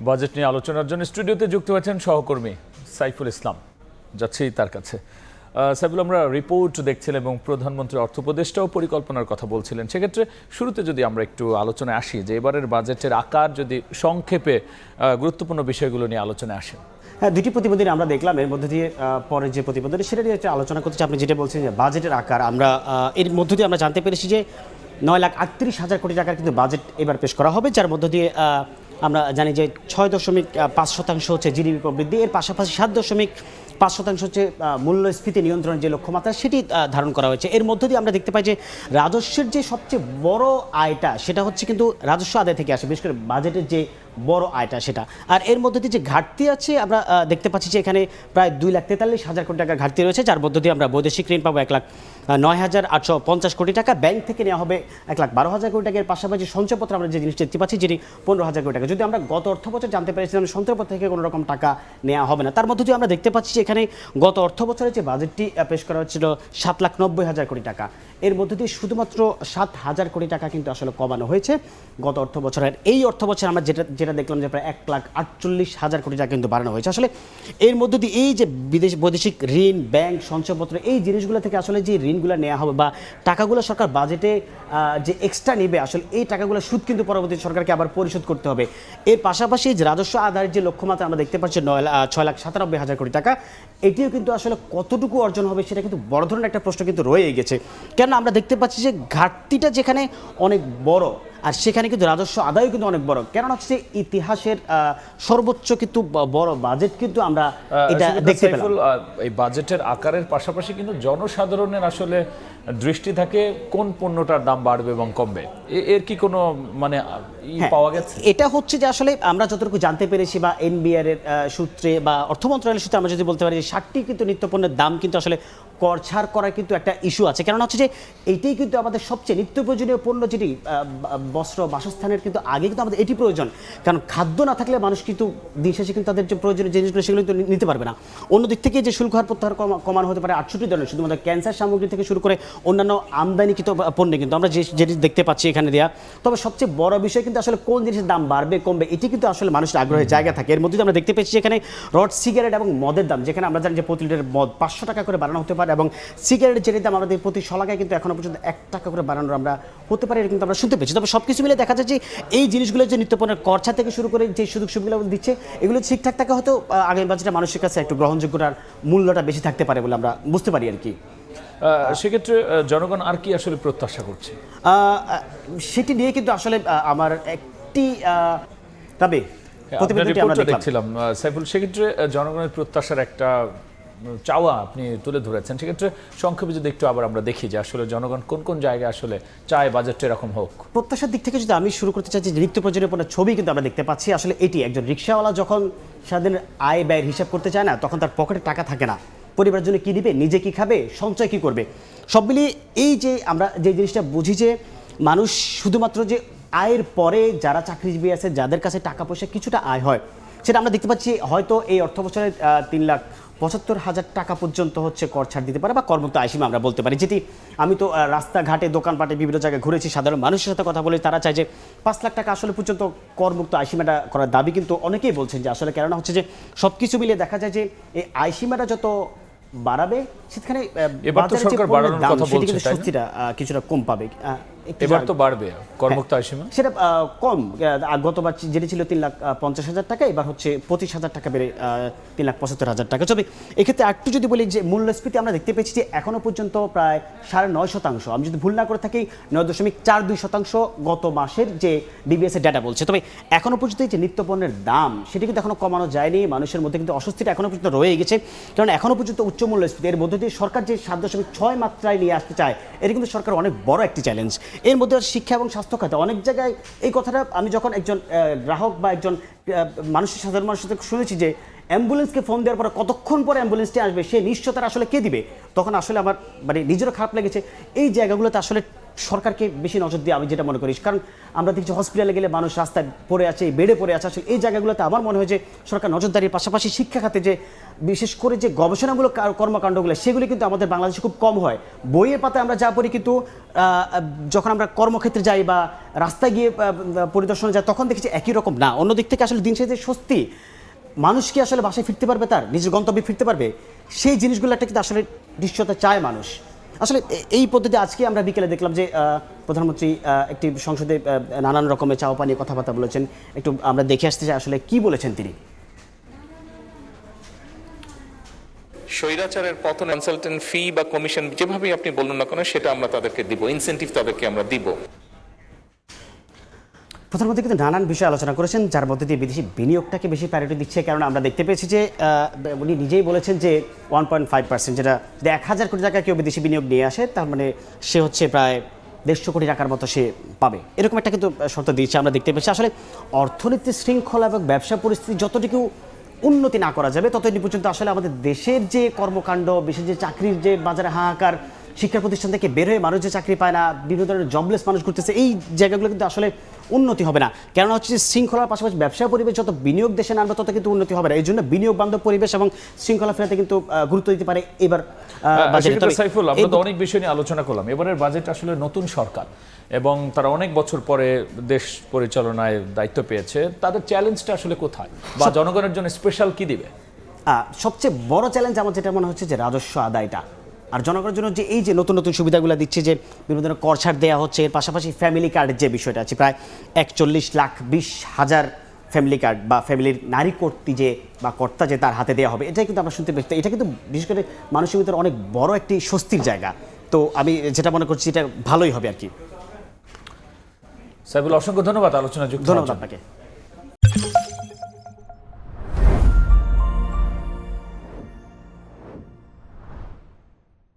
Budget নিয়ে আলোচনার জন্য স্টুডিওতে যুক্ত হয়েছেন সহকর্মী সাইফুল ইসলাম। যাচ্ছি তার কাছে। সাইফুল, আমরা রিপোর্ট দেখছিলাম এবং প্রধানমন্ত্রী অর্থ উপদেষ্টাও পরিকল্পনার কথা বলছিলেন। সেক্ষেত্রে শুরুতে যদি আমরা একটু আলোচনায় আসি যে এবারের বাজেটের আকার, যদি সংক্ষেপে গুরুত্বপূর্ণ বিষয়গুলো নিয়ে আলোচনায় আসেন। হ্যাঁ, দুটি প্রতিবেদন আমরা দেখলাম। এর মধ্যে দিয়ে পরে যে প্রতিবেদন সেটা নিয়ে একটা আলোচনা করতে চাই। আপনি যেটা বলছেন যে বাজেটের আকার, আমরা এর মধ্য দিয়ে আমরা জানতে পেরেছি যে 9,38,000 কোটি টাকার কিন্তু বাজেট এবার পেশ করা হবে, যার মধ্য দিয়ে আমরা জানি যে 6.5% হচ্ছে জিডিপি প্রবৃদ্ধি, এর পাশাপাশি 7.5% হচ্ছে মূল্যস্ফীতি নিয়ন্ত্রণের যে লক্ষ্যমাত্রা সেটি ধারণ করা হয়েছে। এর মধ্য দিয়ে আমরা দেখতে পাই যে রাজস্বের যে সবচেয়ে বড় আয়টা সেটা হচ্ছে কিন্তু রাজস্ব আদায় থেকে আসে, বিশেষ করে বাজেটের যে বড় আয়টা সেটা। আর এর মধ্যে দিয়ে যে ঘাটতি আছে আমরা দেখতে পাচ্ছি যে এখানে প্রায় 2,43,000 কোটি টাকার ঘাটতি রয়েছে, যার মধ্য দিয়ে আমরা বৈদেশিক ঋণ পাবো 1,09,850 কোটি টাকা, ব্যাংক থেকে নেওয়া হবে 1,12,000 কোটি টাকার পাশাপাশি সঞ্চয়পত্র আমরা যে জিনিসটা দেখতে পাচ্ছি যেটি 15,000 কোটি টাকা। যদি আমরা গত অর্থ বছর জানতে পেরেছিলাম সঞ্চয়পত্র থেকে কোনো রকম টাকা নেওয়া হবে না, তার মধ্যে দিয়ে আমরা দেখতে পাচ্ছি যে এখানে গত অর্থ বছরে যে বাজেটটি পেশ করা হচ্ছিল 7,90,000 কোটি টাকা, এর মধ্যে দিয়ে শুধুমাত্র 7,000 কোটি টাকা কিন্তু আসলে কমানো হয়েছে গত অর্থ বছরের। এই অর্থ বছর আমরা যেটা দেখলাম যে প্রায় 1,48,000 কোটি টাকা কিন্তু বাড়ানো হয়েছে। আসলে এর মধ্যে দিয়ে এই যে বৈদেশিক ঋণ, ব্যাংক, সঞ্চয়পত্র, এই জিনিসগুলো থেকে আসলে যে ঋণগুলো নেওয়া হবে বা টাকাগুলো সরকার বাজেটে যে এক্সট্রা নেবে, আসলে এই টাকাগুলো সুদ কিন্তু পরবর্তী সরকারকে আবার পরিশোধ করতে হবে। এর পাশাপাশি যে রাজস্ব আদায়ের যে লক্ষ্যমাত্রা আমরা দেখতে পাচ্ছি 6,97,000 কোটি টাকা, এটিও কিন্তু আসলে কতটুকু অর্জন হবে সেটা কিন্তু বড় ধরনের একটা প্রশ্ন কিন্তু রয়ে গেছে। কেন আমরা দেখতে পাচ্ছি যে ঘাটতিটা যেখানে অনেক বড়, আর সেখানে কিন্তু রাজস্ব আদায়ও কিন্তু অনেক বড়। কেননা হচ্ছে ইতিহাসের সর্বোচ্চ কিন্তু বড় বাজেট কিন্তু আমরা এটা দেখতে পেলাম। এই বাজেটের আকারের পাশাপাশি কিন্তু জনসাধারণের আসলে দৃষ্টি থাকে কোন পণ্যটার দাম বাড়বে এবং কমবে, এর কি কোনো মানে পাওয়া গেছে? এটা হচ্ছে যে আসলে আমরা যতটুকু জানতে পেরেছি বা এনবিআর এর সূত্রে বা অর্থ মন্ত্রণালয়ের সূত্রে আমরা যদি বলতে পারি যে 60টি কিন্তু নিত্যপণ্যের দাম কিন্তু আসলে কর ছাড় করার কিন্তু একটা ইস্যু আছে। কেননা হচ্ছে যে এইটাই কিন্তু আমাদের সবচেয়ে নিত্য প্রয়োজনীয় পণ্য, যেটি বস্ত্র, বাসস্থানের কিন্তু আগে কিন্তু আমাদের এটি প্রয়োজন। কারণ খাদ্য না থাকলে মানুষ কিন্তু দিন শেষে কিন্তু তাদের যে প্রয়োজনীয় জিনিসগুলো সেগুলো কিন্তু নিতে পারবে না। অন্যদিক থেকে যে শুল্ক হার প্রত্যাহার কমানো হতে পারে 68 ধরনের, শুধুমাত্র ক্যান্সার সামগ্রী থেকে শুরু করে অন্যান্য আমদানিকৃত পণ্যে কিন্তু আমরা যেটি দেখতে পাচ্ছি এখানে দেওয়া। তবে সবচেয়ে বড় বিষয় কিন্তু আসলে কোন জিনিসের দাম বাড়বে কমবে, এটি কিন্তু আসলে মানুষের আগ্রহের জায়গা থাকে। এর মধ্যে আমরা দেখতে পেয়েছি এখানে রড সিগারেট এবং মদের দাম, যেখানে আমরা জানি যে প্রতি লিটার মদ 500 টাকা করে বাড়ানো হতে পারে, এবং সিগারেটের যেটির দাম আমাদের প্রতি শলাকায় কিন্তু এখনো পর্যন্ত 1 টাকা করে বাড়ানোর আমরা হতে পারে, কিন্তু আমরা শুনতে পেয়েছি। তবে সব কিছু মিলে দেখা যায় যে এই জিনিসগুলো যে নিত্যপণ্যের খরচা থেকে শুরু করে যে সুযোগ সুবিধাগুলো দিচ্ছে, এগুলো ঠিকঠাক থাকে হয়তো আগামী বাজেটে মানুষের কাছে একটু গ্রহণযোগ্যতার মূল্যটা বেশি থাকতে পারে বলে আমরা বুঝতে পারি আর কি। সেক্ষেত্রে জনগণ আর কি আসলে প্রত্যাশা করছে সেটি নিয়ে কিন্তু আসলে আমার একটি তবে দেখছিলাম সাইফুল, সেক্ষেত্রে জনগণের প্রত্যাশার একটা চাওয়া আপনি তুলে ধরেছেন। সেক্ষেত্রে সংক্ষেপে যদি একটু আবার আমরা দেখি যে আসলে জনগণ কোন কোন জায়গায় আসলে চায় বাজেটটা এরকম হোক। প্রত্যাশার দিক থেকে যদি আমি শুরু করতে চাই যে নিত্য প্রয়োজনীয় পণ্যের ছবি কিন্তু আমরা দেখতে পাচ্ছি। আসলে এটি একজন রিক্সাওয়ালা যখন সারাদিনের আয় ব্যয়ের হিসাব করতে চায় না, তখন তার পকেটে টাকা থাকে না, পরিবারের জন্য কী দিবে, নিজে কী খাবে, সঞ্চয় কী করবে, সব মিলিয়ে এই যে আমরা যে জিনিসটা বুঝি যে মানুষ শুধুমাত্র যে আয়ের পরে যারা চাকরিজীবী আছে, যাদের কাছে টাকা পয়সা কিছুটা আয় হয়, সেটা আমরা দেখতে পাচ্ছি হয়তো এই অর্থ বছরে 3,75,000 টাকা পর্যন্ত হচ্ছে কর ছাড় দিতে পারে বা করমুক্ত আয়সীমা আমরা বলতে পারি। যেটি আমি তো রাস্তাঘাটে, দোকানপাটে বিভিন্ন জায়গায় ঘুরেছি, সাধারণ মানুষের সাথে কথা বলে তারা চায় যে 5 লাখ টাকা আসলে পর্যন্ত করমুক্ত আয়সীমাটা করার দাবি কিন্তু অনেকেই বলছেন যে আসলে কেননা হচ্ছে যে সব কিছু মিলিয়ে দেখা যায় যে এই আয়সীমাটা যত বাড়াবে সেখানে স্বস্তিটা কিছুটা কম পাবে। এবার তো বাড়বে করমুক্ত আয়সীমা, সেটা কম। গতবার যেটি ছিল 3,50,000 টাকা, এবার হচ্ছে 25,000 টাকা বেড়ে 3,75,000 টাকা। তবে এক্ষেত্রে একটু যদি বলি যে মূল্যস্ফীতি আমরা দেখতে পেয়েছি যে এখনো পর্যন্ত প্রায় 9.5%, আমি যদি ভুল না করে থাকি 9.42% গত মাসের যে বিবিএস এর ডাটা বলছে। তবে এখনো পর্যন্ত যে নিত্যপণ্যের দাম সেটি কিন্তু এখনো কমানো যায়নি, মানুষের মধ্যে কিন্তু অস্বস্তিটা এখনো পর্যন্ত রয়ে গেছে। কারণ এখনো পর্যন্ত উচ্চ মূল্যস্ফীতি, এর মধ্যে দিয়ে সরকার যে 7.6 মাত্রায় নিয়ে আসতে চায়, এটা কিন্তু সরকার অনেক বড় একটি চ্যালেঞ্জ। এর মধ্যে শিক্ষা এবং স্বাস্থ্য খাতে অনেক জায়গায় এই কথাটা আমি যখন একজন গ্রাহক বা একজন সাধারণ মানুষের সাথে শুনেছি যে অ্যাম্বুলেন্সকে ফোন দেওয়ার পরে কতক্ষণ পরে অ্যাম্বুলেন্সটি আসবে সে নিশ্চয়তা আসলে কে দিবে, তখন আসলে আমার মানে নিজেরও খারাপ লেগেছে। এই জায়গাগুলোতে আসলে সরকারকে বেশি নজর দিয়ে আমি যেটা মনে করি, কারণ আমরা দেখছি হসপিটালে গেলে মানুষ রাস্তায় পড়ে আছে, বেডে পড়ে আছে। আসলে এই জায়গাগুলোতে আমার মনে হয় যে সরকার নজরদারির পাশাপাশি শিক্ষা খাতে যে বিশেষ করে যে গবেষণামূলক কর্মকাণ্ডগুলো সেগুলি কিন্তু আমাদের বাংলাদেশে খুব কম হয়। বইয়ের পাতায় আমরা যা পড়ি, কিন্তু যখন আমরা কর্মক্ষেত্রে যাই বা রাস্তায় গিয়ে পরিদর্শনে যাই তখন দেখছি একই রকম না। অন্য দিক থেকে আসলে দিন শেষে স্বস্তি, মানুষ কি আসলে বাসায় ফিরতে পারবে, তার নিজের গন্তব্যে ফিরতে পারবে, সেই জিনিসগুলো একটা কিন্তু আসলে নিশ্চয়তা চায় মানুষ। আসলে এই পদ্ধতি আজকে আমরা বিকেলে দেখলাম যে প্রধানমন্ত্রী একটি সংসদে নানান রকমের চাওয়া পানিয়ে কথাবার্তা বলেছেন। একটু আমরা দেখে আসতে চাই আসলে কি বলেছেন তিনি। স্বৈরাচারের পতন কনসালটেন্ট ফি বা কমিশন যেভাবেই আপনি বলুন না কেন সেটা আমরা তাদেরকে দিব, ইনসেন্টিভ তাদেরকে আমরা দিব। প্রধানমন্ত্রী কিন্তু নানান বিষয়ে আলোচনা করেছেন, যার মধ্যে দিয়ে বিদেশি বিনিয়োগটাকে বেশি প্রায়োরিটি দিচ্ছে। কারণ আমরা দেখতে পেয়েছি যে উনি নিজেই বলেছেন যে 1.5%, যেটা 1,000 কোটি টাকা কেউ বিদেশি বিনিয়োগ নিয়ে আসে, তার মানে সে হচ্ছে প্রায় 150 কোটি টাকার মতো সে পাবে, এরকম একটা কিন্তু শর্ত দিয়েছে। আমরা দেখতে পেয়েছি আসলে অর্থনীতির শৃঙ্খলা এবং ব্যবসা পরিস্থিতি যতটুকু উন্নতি না করা যাবে ততদিন পর্যন্ত আসলে আমাদের দেশের যে কর্মকাণ্ড, বিশেষ যে চাকরির যে বাজারে হাহাকার, শিক্ষা প্রতিষ্ঠান থেকে বের হয়ে মানুষ যে চাকরি পায় না, বিভিন্ন ধরনের জবলেস মানুষ ঘুরতেছে, এই জায়গাগুলো কিন্তু আসলে উন্নতি হবে না। কেননা হচ্ছে যে শৃঙ্খলার পাশাপাশি ব্যবসা পরিবেশ যত বিনিয়োগ দেশে আনবে তত কিন্তু উন্নতি হবে না। এই জন্য বিনিয়োগ বান্ধব পরিবেশ এবং শৃঙ্খলা ফেরাতে কিন্তু গুরুত্ব দিতে পারে এবার বাজেটে। সাইফুল, আমরা তো অনেক বিষয় নিয়ে আলোচনা করলাম। এবারের বাজেট আসলে নতুন সরকার এবং তারা অনেক বছর পরে দেশ পরিচালনায় দায়িত্ব পেয়েছে, তাদের চ্যালেঞ্জটা আসলে কোথায় বা জনগণের জন্য স্পেশাল কি দিবে? সবচেয়ে বড় চ্যালেঞ্জ আমার যেটা মনে হচ্ছে যে রাজস্ব আদায়টা, আর জনগণের জন্য যে এই যে নতুন নতুন সুবিধাগুলো দিচ্ছে, যে বিভিন্ন ধরনের কর ছাড় দেওয়া হচ্ছে, এর পাশাপাশি ফ্যামিলি কার্ডের যে বিষয়টা আছে, প্রায় 41,20,000 ফ্যামিলি কার্ড বা ফ্যামিলির নারী কর্তী যে বা কর্তা যে তার হাতে দেওয়া হবে, এটাই কিন্তু আমরা শুনতে পেয়েছি। এটা কিন্তু বিশেষ করে মানুষের ভিতরে অনেক বড় একটি স্বস্তির জায়গা। তো আমি যেটা মনে করছি এটা ভালোই হবে আর কি। সাইফুল, অসংখ্য ধন্যবাদ আলোচনা যুক্ত হওয়ার জন্য। ধন্যবাদ আপনাকে।